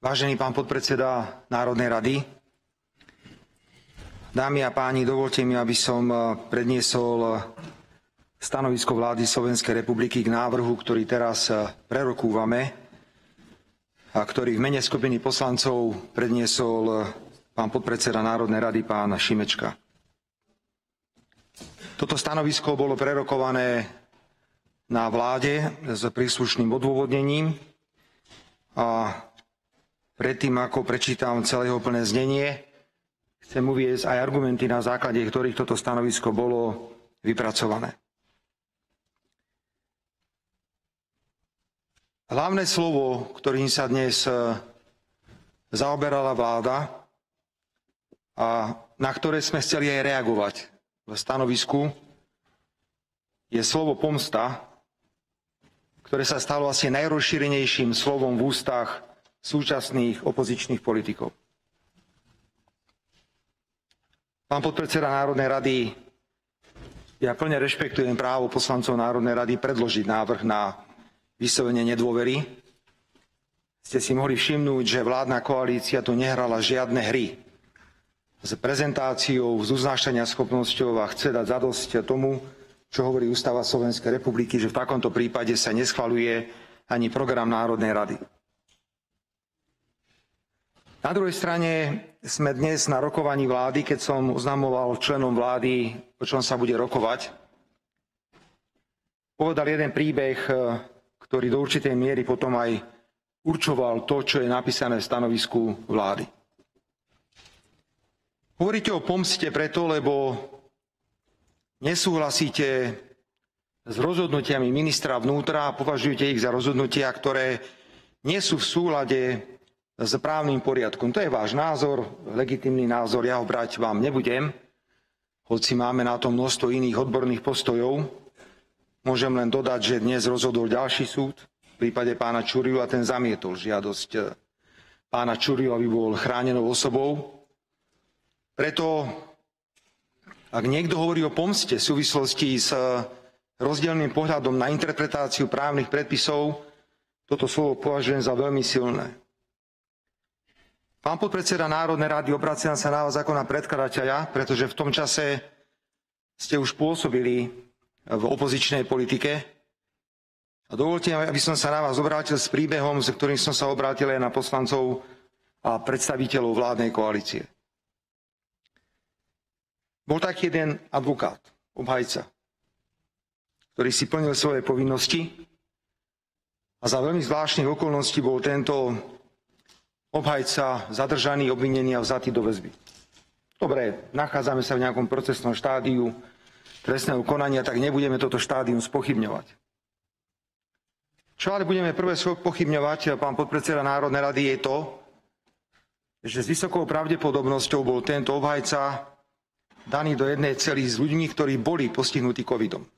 Vážený pán podpredseda Národnej rady, dámy a páni, dovolte mi, aby som predniesol stanovisko vlády Slovenskej republiky k návrhu, ktorý teraz prerokúvame a ktorý v mene skupiny poslancov predniesol pán podpredseda Národnej rady, pán Šimečka. Toto stanovisko bolo prerokované na vláde s príslušným odôvodnením a predtým, ako prečítam celé jeho plné znenie, chcem uviesť aj argumenty, na základe ktorých toto stanovisko bolo vypracované. Hlavné slovo, ktorým sa dnes zaoberala vláda a na ktoré sme chceli aj reagovať v stanovisku, je slovo pomsta, ktoré sa stalo asi najrozšírenejším slovom v ústach súčasných opozičných politikov. Pán podpredseda Národnej rady, ja plne rešpektujem právo poslancov Národnej rady predložiť návrh na vyslovenie nedôvery. Ste si mohli všimnúť, že vládna koalícia tu nehrala žiadne hry s prezentáciou, s uznášania schopnosťou a chce dať zadosť tomu, čo hovorí Ústava Slovenskej republiky, že v takomto prípade sa neschvaľuje ani program Národnej rady. Na druhej strane sme dnes na rokovaní vlády, keď som oznamoval členom vlády, o čom sa bude rokovať, povedal jeden príbeh, ktorý do určitej miery potom aj určoval to, čo je napísané v stanovisku vlády. Hovoríte o pomste preto, lebo nesúhlasíte s rozhodnutiami ministra vnútra a považujete ich za rozhodnutia, ktoré nie sú v súlade s právnym poriadkom. To je váš názor, legitímny názor, ja ho brať vám nebudem, hoci máme na to množstvo iných odborných postojov. Môžem len dodať, že dnes rozhodol ďalší súd v prípade pána Čurilu a ten zamietol žiadosť pána Čurilu, aby bol chránenou osobou. Preto, ak niekto hovorí o pomste v súvislosti s rozdielnym pohľadom na interpretáciu právnych predpisov, toto slovo považujem za veľmi silné. Pán podpredseda Národnej rady, obraciam sa na vás ako na predkladateľa, pretože v tom čase ste už pôsobili v opozičnej politike. A dovolte, aby som sa na vás obrátil s príbehom, s ktorým som sa obrátil aj na poslancov a predstaviteľov vládnej koalície. Bol taký jeden advokát, obhajca, ktorý si plnil svoje povinnosti a za veľmi zvláštnych okolností bol tento obhajca zadržaný, obvinený a vzatý do väzby. Dobre, nachádzame sa v nejakom procesnom štádiu trestného konania, tak nebudeme toto štádium spochybňovať. Čo ale budeme prvé pochybňovať, pán podpredseda Národnej rady, je to, že s vysokou pravdepodobnosťou bol tento obhajca daný do jednej cely s ľuďmi, ktorí boli postihnutí covidom.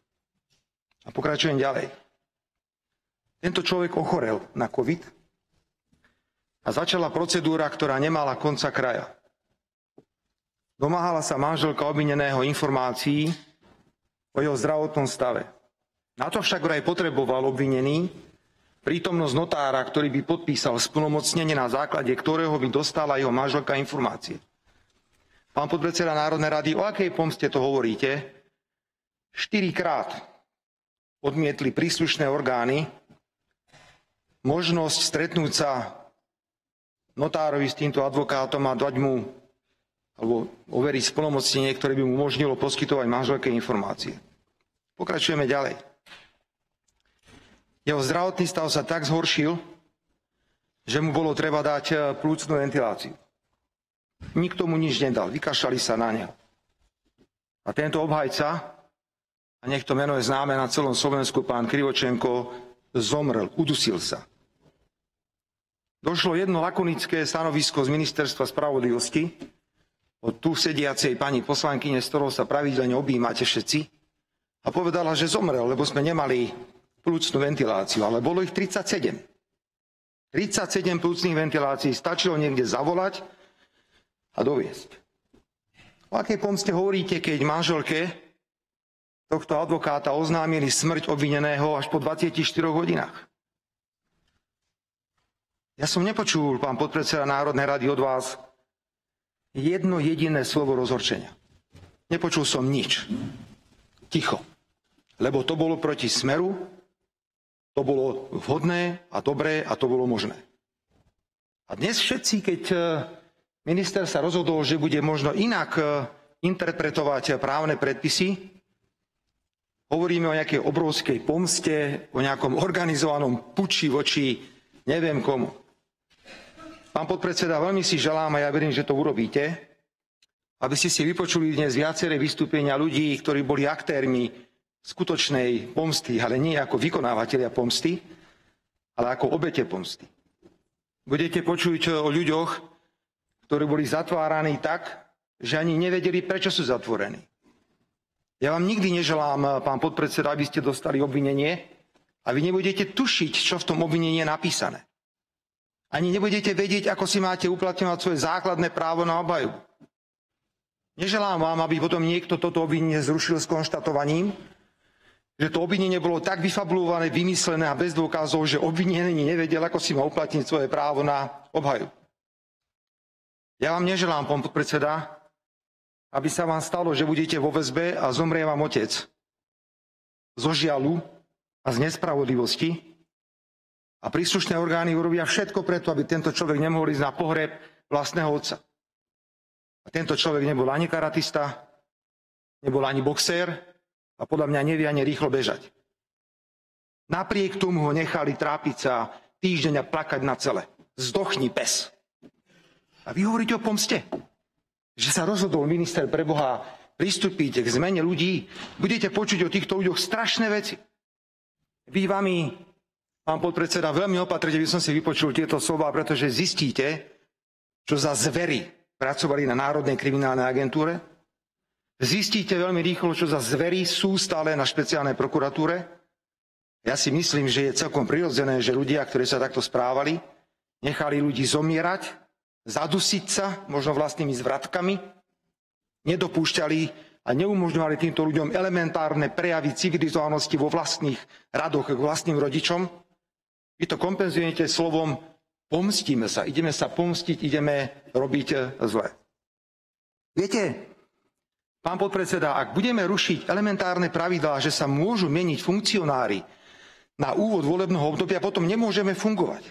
A pokračujem ďalej. Tento človek ochorel na covid a začala procedúra, ktorá nemala konca kraja. Domáhala sa manželka obvineného informácií o jeho zdravotnom stave. Na to však vraj potreboval obvinený prítomnosť notára, ktorý by podpísal splnomocnenie, na základe ktorého by dostala jeho manželka informácie. Pán podpredseda Národnej rady, o akej pomste to hovoríte? 4-krát odmietli príslušné orgány možnosť stretnúť sa notárovi s týmto advokátom a dať mu alebo overiť splnomocnenie, ktoré by mu umožnilo poskytovať manželke informácie. Pokračujeme ďalej. Jeho zdravotný stav sa tak zhoršil, že mu bolo treba dať plúcnu ventiláciu. Nikto mu nič nedal, vykašľali sa na neho. A tento obhajca, a nech to meno je známe na celom Slovensku, pán Krivočenko, zomrel, udusil sa. Došlo jedno lakonické stanovisko z Ministerstva spravodlivosti od tu sediacej pani poslankyne, s ktorou sa pravidelne objímate všetci, a povedala, že zomrel, lebo sme nemali plúcnu ventiláciu, ale bolo ich 37. 37 plúcnych ventilácií, stačilo niekde zavolať a doviesť. O akej pomste hovoríte, keď manželke tohto advokáta oznámili smrť obvineného až po 24 hodinách? Ja som nepočul, pán podpredseda Národnej rady, od vás jedno jediné slovo rozhorčenia. Nepočul som nič. Ticho. Lebo to bolo proti Smeru, to bolo vhodné a dobré a to bolo možné. A dnes všetci, keď minister sa rozhodol, že bude možno inak interpretovať právne predpisy, hovoríme o nejakej obrovskej pomste, o nejakom organizovanom puči voči neviem komu. Pán podpredseda, veľmi si želám a ja verím, že to urobíte, aby ste si vypočuli dnes viaceré vystúpenia ľudí, ktorí boli aktérmi skutočnej pomsty, ale nie ako vykonávateľia pomsty, ale ako obete pomsty. Budete počuť o ľuďoch, ktorí boli zatváraní tak, že ani nevedeli, prečo sú zatvorení. Ja vám nikdy neželám, pán podpredseda, aby ste dostali obvinenie a vy nebudete tušiť, čo v tom obvinení je napísané. Ani nebudete vedieť, ako si máte uplatňovať svoje základné právo na obhajobu. Neželám vám, aby potom niekto toto obvinenie zrušil s konštatovaním, že to obvinenie bolo tak vyfabulované, vymyslené a bez dôkazov, že obvinený nevedel, ako si má uplatniť svoje právo na obhajobu. Ja vám neželám, pán podpredseda, aby sa vám stalo, že budete vo väzbe a zomrie vám otec zo žialu a z nespravodlivosti a príslušné orgány urobia všetko preto, aby tento človek nemohol ísť na pohreb vlastného otca. A tento človek nebol ani karatista, nebol ani boxér a podľa mňa nevie ani rýchlo bežať. Napriek tomu ho nechali trápiť sa týždeň a plakať na cele. Zdochni, pes. A vy hovoríte o pomste? Že sa rozhodol minister pre Boha pristúpiť k zmene ľudí? Budete počuť o týchto ľuďoch strašné veci. Vy vami, pán podpredseda, veľmi opatrne by som si vypočul tieto slová, pretože zistíte, čo za zvery pracovali na Národnej kriminálnej agentúre. Zistíte veľmi rýchlo, čo za zvery sú stále na špeciálnej prokuratúre. Ja si myslím, že je celkom prirodzené, že ľudia, ktorí sa takto správali, nechali ľudí zomierať, zadusiť sa, možno vlastnými zvratkami, nedopúšťali a neumožňovali týmto ľuďom elementárne prejavy civilizovanosti vo vlastných radoch k vlastným rodičom. Vy to kompenzujete slovom pomstíme sa, ideme sa pomstiť, ideme robiť zle. Viete, pán podpredseda, ak budeme rušiť elementárne pravidlá, že sa môžu meniť funkcionári na úvod volebného obdobia, potom nemôžeme fungovať.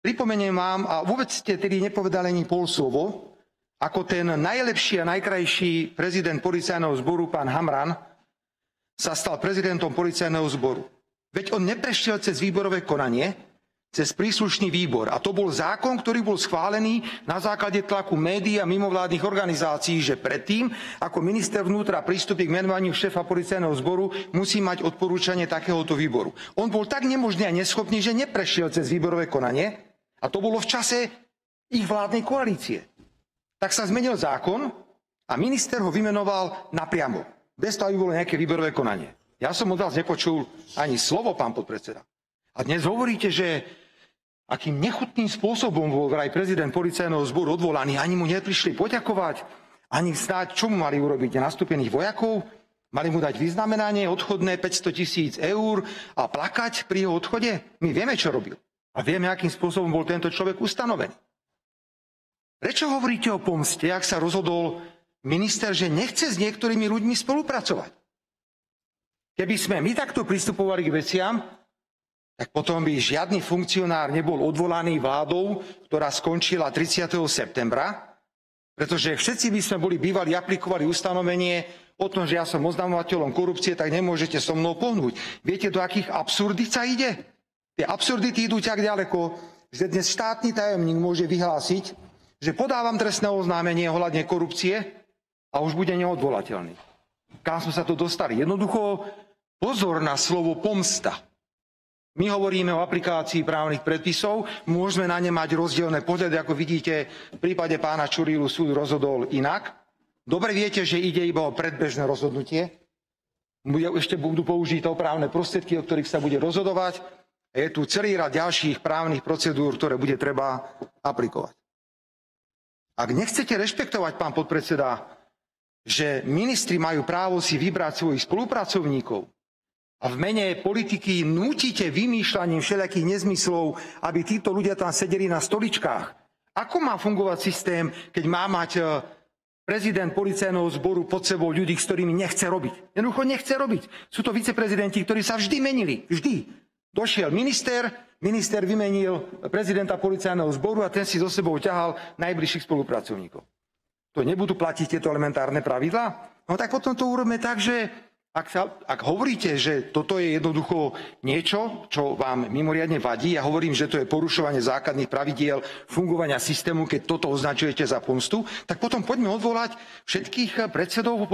Pripomeniem vám, a vôbec ste tedy nepovedali ani pol slovo, ako ten najlepší a najkrajší prezident policajného zboru, pán Hamran, sa stal prezidentom policajného zboru. Veď on neprešiel cez výborové konanie, cez príslušný výbor. A to bol zákon, ktorý bol schválený na základe tlaku médií a mimovládnych organizácií, že predtým, ako minister vnútra pristúpi k menovaniu šéfa policajného zboru, musí mať odporúčanie takéhoto výboru. On bol tak nemožný a neschopný, že neprešiel cez výborové konanie, a to bolo v čase ich vládnej koalície. Tak sa zmenil zákon a minister ho vymenoval napriamo, bez toho, aby bolo nejaké výberové konanie. Ja som od vás nepočul ani slovo, pán podpredseda. A dnes hovoríte, že akým nechutným spôsobom bol vraj prezident policajného zboru odvolaný, ani mu neprišli poďakovať, ani snáď, čo mu mali urobiť, nastúpených vojakov, mali mu dať vyznamenanie, odchodné 500 000 eur a plakať pri jeho odchode? My vieme, čo robil. A vieme, akým spôsobom bol tento človek ustanovený. Prečo hovoríte o pomste, ak sa rozhodol minister, že nechce s niektorými ľuďmi spolupracovať? Keby sme my takto pristupovali k veciam, tak potom by žiadny funkcionár nebol odvolaný vládou, ktorá skončila 30. septembra, pretože všetci by sme boli bývali, aplikovali ustanovenie o tom, že ja som oznamovateľom korupcie, tak nemôžete so mnou pohnúť. Viete, do akých absurdít sa ide? Tie absurdity idú tak ďaleko, že dnes štátny tajomník môže vyhlásiť, že podávam trestné oznámenie ohľadne korupcie a už bude neodvolateľný. Kam sme sa to dostali? Jednoducho pozor na slovo pomsta. My hovoríme o aplikácii právnych predpisov, môžeme na ne mať rozdielne pohľady, ako vidíte, v prípade pána Čurilu súd rozhodol inak. Dobre viete, že ide iba o predbežné rozhodnutie. Ešte budú použiť právne prostriedky, o ktorých sa bude rozhodovať. Je tu celý rad ďalších právnych procedúr, ktoré bude treba aplikovať. Ak nechcete rešpektovať, pán podpredseda, že ministri majú právo si vybrať svojich spolupracovníkov A v mene politiky nútite vymýšľaním všelijakých nezmyslov, aby títo ľudia tam sedeli na stoličkách. Ako má fungovať systém, keď má mať prezident policajného zboru pod sebou ľudí, s ktorými nechce robiť? Jednoducho nechce robiť. Sú to viceprezidenti, ktorí sa vždy menili. Vždy. Došiel minister vymenil prezidenta policajného zboru a ten si so sebou ťahal najbližších spolupracovníkov. To nebudú platiť tieto elementárne pravidlá? No tak potom to urobme tak, že ak hovoríte, že toto je jednoducho niečo, čo vám mimoriadne vadí, ja hovorím, že to je porušovanie základných pravidiel fungovania systému, keď toto označujete za pomstu, tak potom poďme odvolať všetkých predsedov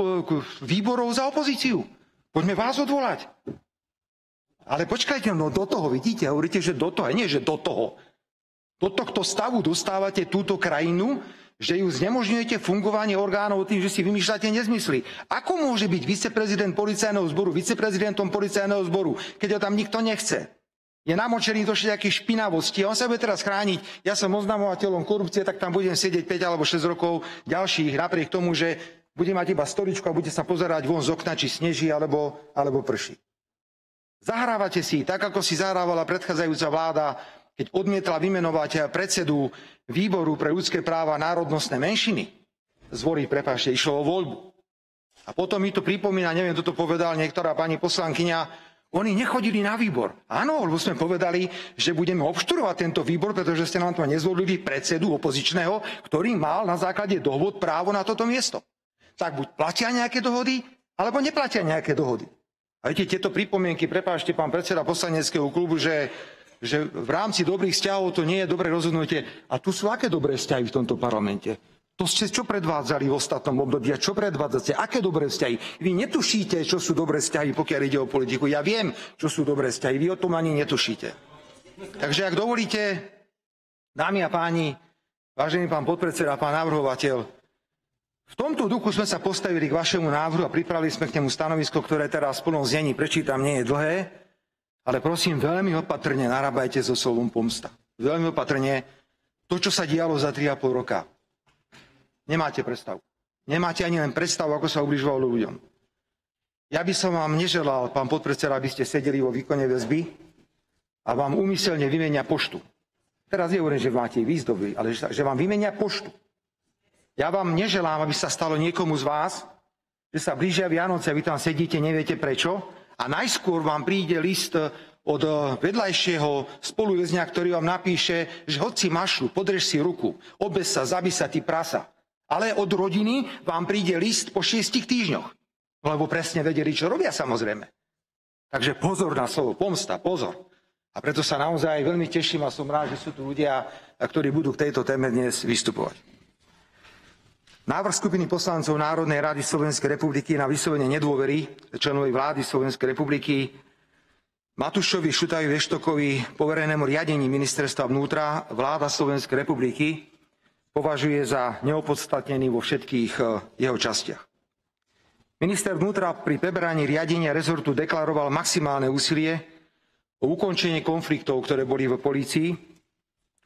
výborov za opozíciu. Poďme vás odvolať. Ale počkajte, no do toho, vidíte, hovoríte, že do toho, nie že do toho. Do tohto stavu dostávate túto krajinu, že ju znemožňujete fungovanie orgánov tým, že si vymýšľate nezmysly. Ako môže byť viceprezident policajného zboru viceprezidentom policajného zboru, keď ho tam nikto nechce? Je namočený do všetkých špinavosti a on sa bude teraz chrániť. Ja som oznamovateľom korupcie, tak tam budem sedieť 5 alebo 6 rokov ďalších, napriek tomu, že bude mať iba stoličku a bude sa pozerať von z okna, či sneží alebo prší. Zahrávate si, tak ako si zahrávala predchádzajúca vláda, keď odmietla vymenovať predsedu výboru pre ľudské práva a národnostné menšiny. Prepáčte, išlo o voľbu. A potom mi to pripomína, neviem, kto to povedal, niektorá pani poslankyňa, oni nechodili na výbor. Áno, lebo sme povedali, že budeme obštruovať tento výbor, pretože ste nám tam nezvolili predsedu opozičného, ktorý mal na základe dohôd právo na toto miesto. Tak buď platia nejaké dohody, alebo neplatia nejaké dohody. A viete, tieto pripomienky, prepáčte, pán predseda poslaneckého klubu, že v rámci dobrých vzťahov to nie je dobré rozhodnutie. A tu sú aké dobré vzťahy v tomto parlamente? To ste čo predvádzali v ostatnom období a čo predvádzate? Aké dobré vzťahy? Vy netušíte, čo sú dobré vzťahy, pokiaľ ide o politiku. Ja viem, čo sú dobré vzťahy. Vy o tom ani netušíte. Takže ak dovolíte, dámy a páni, vážený pán podpredseda, pán navrhovateľ, v tomto duchu sme sa postavili k vašemu návrhu a pripravili sme k nemu stanovisko, ktoré teraz v plnom znení prečítam, nie je dlhé. Ale prosím, veľmi opatrne narábajte so slovom pomsta. Veľmi opatrne to, čo sa dialo za 3,5 roka. Nemáte predstavu. Nemáte ani len predstavu, ako sa ubližovalo ľuďom. Ja by som vám neželal, pán podpredseda, aby ste sedeli vo výkone väzby a vám úmyselne vymenia poštu. Teraz nehovorím, že máte výjsť dobrý, ale že vám vymenia poštu. Ja vám neželám, aby sa stalo niekomu z vás, že sa blížia Vianoce a vy tam sedíte, neviete prečo, a najskôr vám príde list od vedľajšieho spoluväzňa, ktorý vám napíše, že hoď si mašľu, podrež si ruku, obez sa, zabi sa, ty prasa. Ale od rodiny vám príde list po 6 týždňoch. Lebo presne vedeli, čo robia, samozrejme. Takže pozor na slovo pomsta, pozor. A preto sa naozaj veľmi teším a som rád, že sú tu ľudia, ktorí budú k tejto téme dnes vystupovať. Návrh skupiny poslancov Národnej rady Slovenskej republiky na vyslovenie nedôvery členovi vlády Slovenskej republiky Matúšovi Šutajovi Eštokovi, poverenému riadení ministerstva vnútra, vláda Slovenskej republiky považuje za neopodstatnený vo všetkých jeho častiach. Minister vnútra pri preberaní riadenia rezortu deklaroval maximálne úsilie o ukončenie konfliktov, ktoré boli v polícii,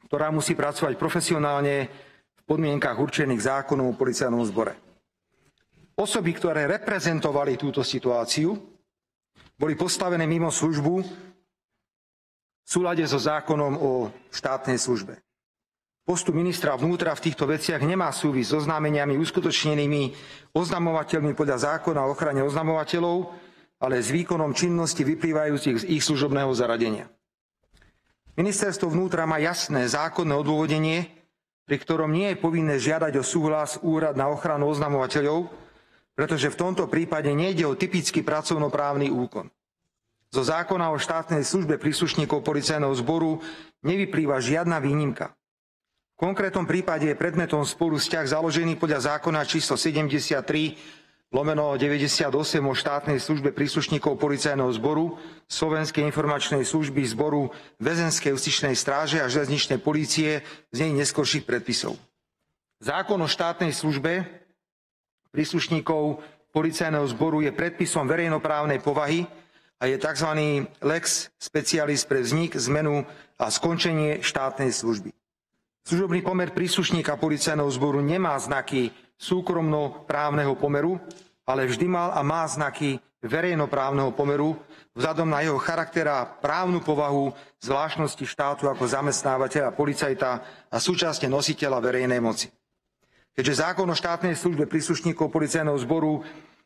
ktorá musí pracovať profesionálne v podmienkach určených zákonom o policajnom zbore. Osoby, ktoré reprezentovali túto situáciu, boli postavené mimo službu v súlade so zákonom o štátnej službe. Postup ministra vnútra v týchto veciach nemá súvisť s oznámeniami uskutočnenými oznamovateľmi podľa zákona o ochrane oznamovateľov, ale s výkonom činnosti vyplývajúcich z ich služobného zaradenia. Ministerstvo vnútra má jasné zákonné odôvodnenie, pri ktorom nie je povinné žiadať o súhlas Úrad na ochranu oznamovateľov, pretože v tomto prípade nejde o typický pracovnoprávny úkon. Zo zákona o štátnej službe príslušníkov policajného zboru nevyplýva žiadna výnimka. V konkrétnom prípade je predmetom sporu vzťah založený podľa zákona číslo 73/98 o štátnej službe príslušníkov policajného zboru, Slovenskej informačnej služby, zboru väzenskej justičnej stráže a železničnej polície z nej neskorších predpisov. Zákon o štátnej službe príslušníkov policajného zboru je predpisom verejnoprávnej povahy a je tzv. Lex specialis pre vznik, zmenu a skončenie štátnej služby. Služobný pomer príslušníka policajného zboru nemá znaky súkromnoprávneho pomeru, ale vždy mal a má znaky verejnoprávneho pomeru vzhľadom na jeho charakter a právnu povahu, zvláštnosti štátu ako zamestnávateľa, policajta a súčasne nositeľa verejnej moci. Keďže zákon o štátnej službe príslušníkov policajného zboru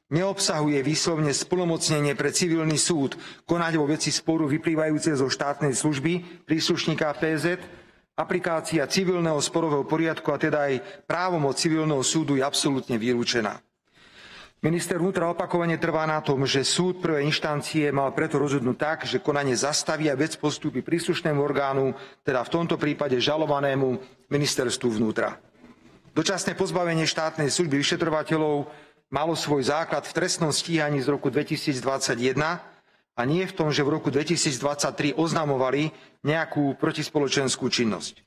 neobsahuje výslovne splnomocnenie pre civilný súd konať vo veci sporu vyplývajúce zo štátnej služby príslušníka PZ, aplikácia civilného sporového poriadku a teda aj právomoc civilného súdu je absolútne vylúčená. Minister vnútra opakovane trvá na tom, že súd prvej inštancie mal preto rozhodnúť tak, že konanie zastaví a vec postúpi príslušnému orgánu, teda v tomto prípade žalovanému ministerstvu vnútra. Dočasné pozbavenie štátnej služby vyšetrovateľov malo svoj základ v trestnom stíhaní z roku 2021 a nie v tom, že v roku 2023 oznamovali nejakú protispoločenskú činnosť.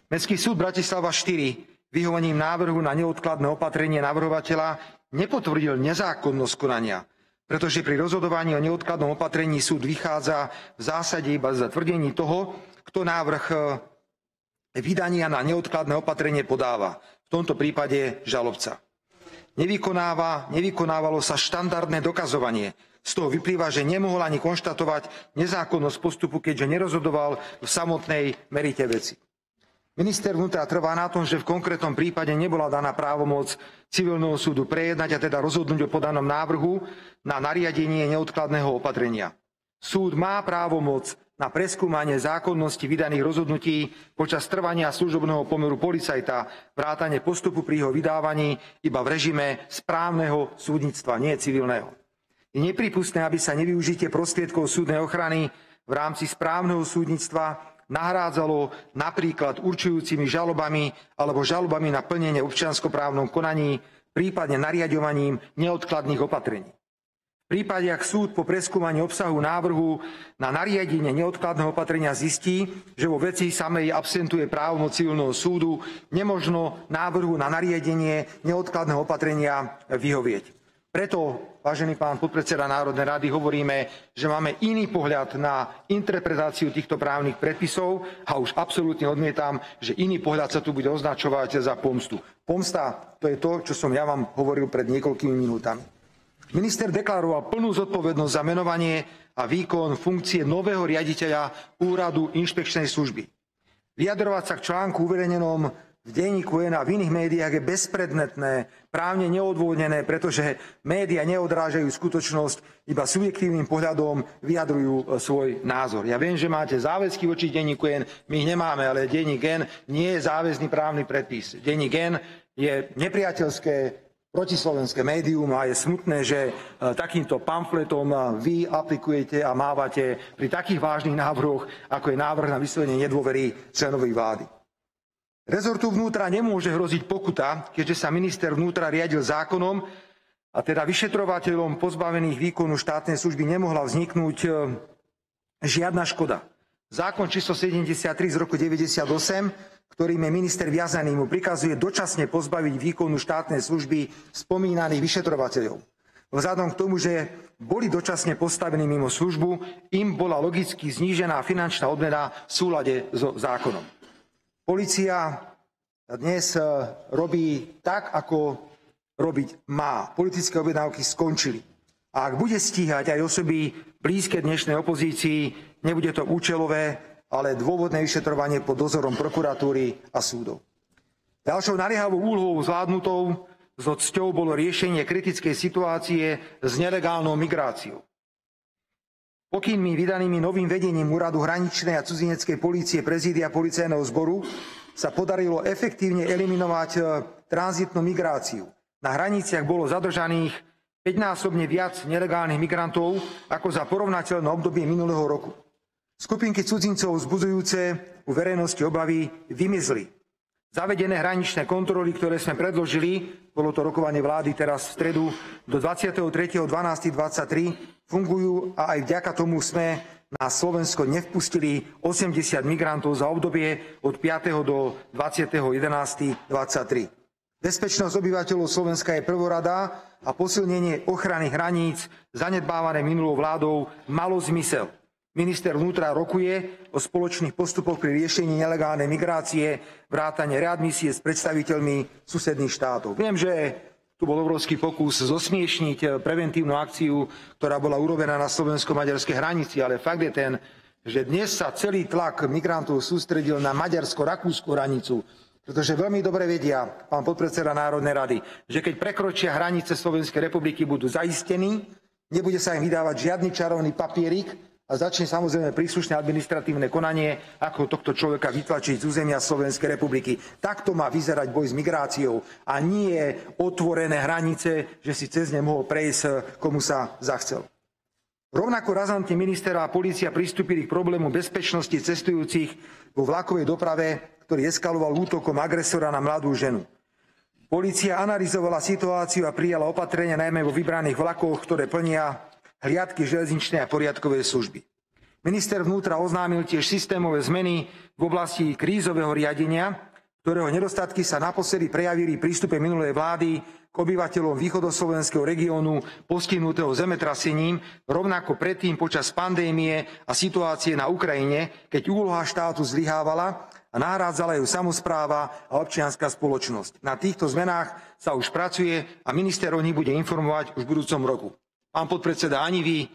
Mestský súd Bratislava 4 vyhovením návrhu na neodkladné opatrenie navrhovateľa nepotvrdil nezákonnosť konania, pretože pri rozhodovaní o neodkladnom opatrení súd vychádza v zásade iba z tvrdení toho, kto návrh vydania na neodkladné opatrenie podáva, v tomto prípade žalobca. Nevykonávalo sa štandardné dokazovanie. Z toho vyplýva, že nemohol ani konštatovať nezákonnosť postupu, keďže nerozhodoval v samotnej merite veci. Minister vnútra trvá na tom, že v konkrétnom prípade nebola daná právomoc civilného súdu prejednať a teda rozhodnúť o podanom návrhu na nariadenie neodkladného opatrenia. Súd má právomoc na preskúmanie zákonnosti vydaných rozhodnutí počas trvania služobného pomeru policajta, vrátane postupu pri jeho vydávaní iba v režime správneho súdnictva, nie civilného. Je neprípustné, aby sa nevyužitie prostriedkov súdnej ochrany v rámci správneho súdnictva nahrádzalo napríklad určujúcimi žalobami alebo žalobami na plnenie občianskoprávnom konaní, prípadne nariaďovaním neodkladných opatrení. V prípade, ak súd po preskúmaní obsahu návrhu na nariadenie neodkladného opatrenia zistí, že vo veci samej absentuje právomoc civilného súdu, nemožno návrhu na nariadenie neodkladného opatrenia vyhovieť. Preto, vážený pán podpredseda Národnej rady, hovoríme, že máme iný pohľad na interpretáciu týchto právnych predpisov a už absolútne odmietam, že iný pohľad sa tu bude označovať za pomstu. Pomsta, to je to, čo som ja vám hovoril pred niekoľkými minútami. Minister deklaroval plnú zodpovednosť za menovanie a výkon funkcie nového riaditeľa úradu inšpekčnej služby. Vyjadrovať sa k článku uverejnenom v denníku N a v iných médiách je bezpredmetné, právne neodôvodnené, pretože médiá neodrážajú skutočnosť, iba subjektívnym pohľadom vyjadrujú svoj názor. Ja viem, že máte záväzky voči denníku N, my ich nemáme, ale denník N nie je záväzný právny predpis. Denník N je nepriateľské protislovenské médium a je smutné, že takýmto pamfletom vy aplikujete a mávate pri takých vážnych návrhoch, ako je návrh na vyslovenie nedôvery členovi vlády. Rezortu vnútra nemôže hroziť pokuta, keďže sa minister vnútra riadil zákonom a teda vyšetrovateľom pozbavených výkonu štátnej služby nemohla vzniknúť žiadna škoda. Zákon číslo 73 z roku 98, ktorým je minister viazaný, mu prikazuje dočasne pozbaviť výkonu štátnej služby spomínaných vyšetrovateľov. Vzhľadom k tomu, že boli dočasne postavení mimo službu, im bola logicky znížená finančná odmena v súlade so zákonom. Polícia dnes robí tak, ako robiť má. Politické objednávky skončili. A ak bude stíhať aj osoby blízke dnešnej opozícii, nebude to účelové, ale dôvodné vyšetrovanie pod dozorom prokuratúry a súdov. Ďalšou naliehavou úlohou zvládnutou so cťou bolo riešenie kritickej situácie s nelegálnou migráciou. Pokynmi vydanými novým vedením Úradu hraničnej a cudzineckej polície prezídia policajného zboru sa podarilo efektívne eliminovať tranzitnú migráciu. Na hraniciach bolo zadržaných 5-násobne viac nelegálnych migrantov ako za porovnateľné obdobie minulého roku. Skupinky cudzincov vzbudzujúce u verejnosti obavy vymizli. Zavedené hraničné kontroly, ktoré sme predložili, bolo to rokovanie vlády teraz v stredu, do 23.12.23 fungujú a aj vďaka tomu sme na Slovensko nevpustili 80 migrantov za obdobie od 5. do 20.11.23. Bezpečnosť obyvateľov Slovenska je prvorada a posilnenie ochrany hraníc zanedbávané minulou vládou malo zmysel. Minister vnútra rokuje o spoločných postupoch pri riešení nelegálnej migrácie, vrátane readmisie s predstaviteľmi susedných štátov. Viem, že tu bol obrovský pokus zosmiešniť preventívnu akciu, ktorá bola urobená na slovensko-maďarskej hranici, ale fakt je ten, že dnes sa celý tlak migrantov sústredil na maďarsko-rakúsku hranicu, pretože veľmi dobre vedia, pán podpredseda Národnej rady, že keď prekročia hranice Slovenskej republiky, budú zaistení, nebude sa im vydávať žiadny čarovný papierik a začne samozrejme príslušné administratívne konanie, ako tohto človeka vytlačiť z územia Slovenskej republiky. Takto má vyzerať boj s migráciou a nie otvorené hranice, že si cez ne mohol prejsť, komu sa zachcel. Rovnako razantne minister a polícia pristúpili k problému bezpečnosti cestujúcich vo vlakovej doprave, ktorý eskaloval útokom agresora na mladú ženu. Polícia analyzovala situáciu a prijala opatrenia najmä vo vybraných vlakoch, ktoré plnia hliadky železničnej a poriadkovej služby. Minister vnútra oznámil tiež systémové zmeny v oblasti krízového riadenia, ktorého nedostatky sa naposledy prejavili v prístupe minulej vlády k obyvateľom východoslovenského regiónu postihnutého zemetrasením, rovnako predtým počas pandémie a situácie na Ukrajine, keď úloha štátu zlyhávala a nahrádzala ju samospráva a občianska spoločnosť. Na týchto zmenách sa už pracuje a minister o nich bude informovať už v budúcom roku. Pán podpredseda, ani vy,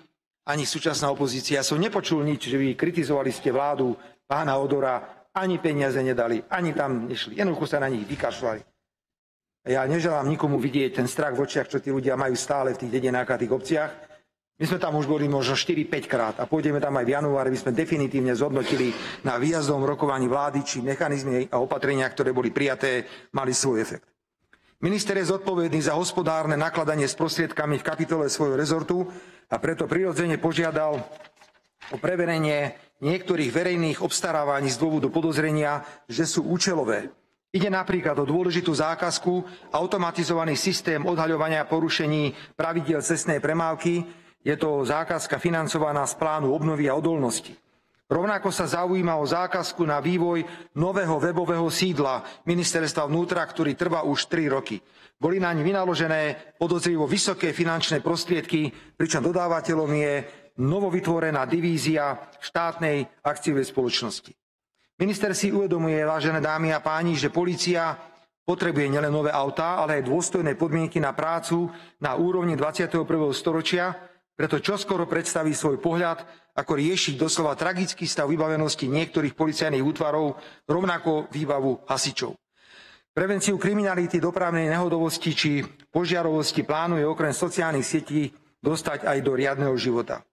ani súčasná opozícia som nepočul nič, že vy kritizovali ste vládu pána Odora, ani peniaze nedali, ani tam nešli. Jednoducho sa na nich vykašľali. Ja neželám nikomu vidieť ten strach v očiach, čo tí ľudia majú stále v tých dedinách a tých obciach. My sme tam už boli možno 4-5 krát a pôjdeme tam aj v januári, by sme definitívne zhodnotili na výjazdovom rokovaní vlády, či mechanizmy a opatrenia, ktoré boli prijaté, mali svoj efekt. Minister je zodpovedný za hospodárne nakladanie s prostriedkami v kapitole svojho rezortu a preto prirodzene požiadal o preverenie niektorých verejných obstarávaní z dôvodu podozrenia, že sú účelové. Ide napríklad o dôležitú zákazku, automatizovaný systém odhaľovania porušení pravidiel cestnej premávky. Je to zákazka financovaná z plánu obnovy a odolnosti. Rovnako sa zaujíma o zákazku na vývoj nového webového sídla Ministerstva vnútra, ktorý trvá už 3 roky. Boli naň vynaložené podozrivo vysoké finančné prostriedky, pričom dodávateľom je novovytvorená divízia štátnej akciovej spoločnosti. Minister si uvedomuje, vážené dámy a páni, že polícia potrebuje nielen nové autá, ale aj dôstojné podmienky na prácu na úrovni 21. storočia, preto čoskoro predstaví svoj pohľad, ako riešiť doslova tragický stav vybavenosti niektorých policajných útvarov, rovnako výbavu hasičov. Prevenciu kriminality, dopravnej nehodovosti či požiarovosti plánuje okrem sociálnych sietí dostať aj do riadneho života.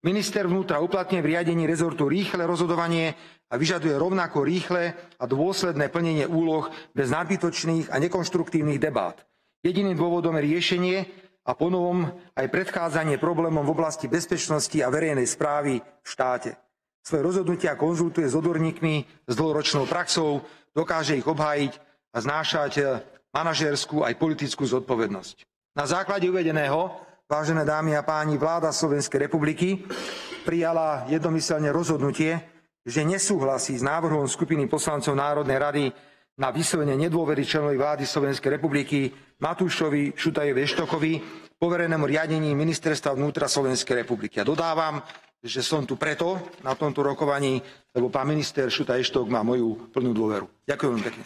Minister vnútra uplatňuje v riadení rezortu rýchle rozhodovanie a vyžaduje rovnako rýchle a dôsledné plnenie úloh bez nadbytočných a nekonštruktívnych debát. Jediným dôvodom je riešenie a ponovom aj predchádzanie problémom v oblasti bezpečnosti a verejnej správy v štáte. Svoje rozhodnutia konzultuje s odborníkmi s dlhoročnou praxou, dokáže ich obhájiť a znášať manažérskú aj politickú zodpovednosť. Na základe uvedeného, vážené dámy a páni, vláda Slovenskej republiky prijala jednomyseľne rozhodnutie, že nesúhlasí s návrhom skupiny poslancov Národnej rady na vyslovenie nedôvery členovi vlády Slovenskej republiky Matúšovi Šutajovi Eštokovi, poverenému riadením Ministerstva vnútra Slovenskej republiky. A dodávam, že som tu preto na tomto rokovaní, lebo pán minister Šutaj Eštok má moju plnú dôveru. Ďakujem veľmi pekne.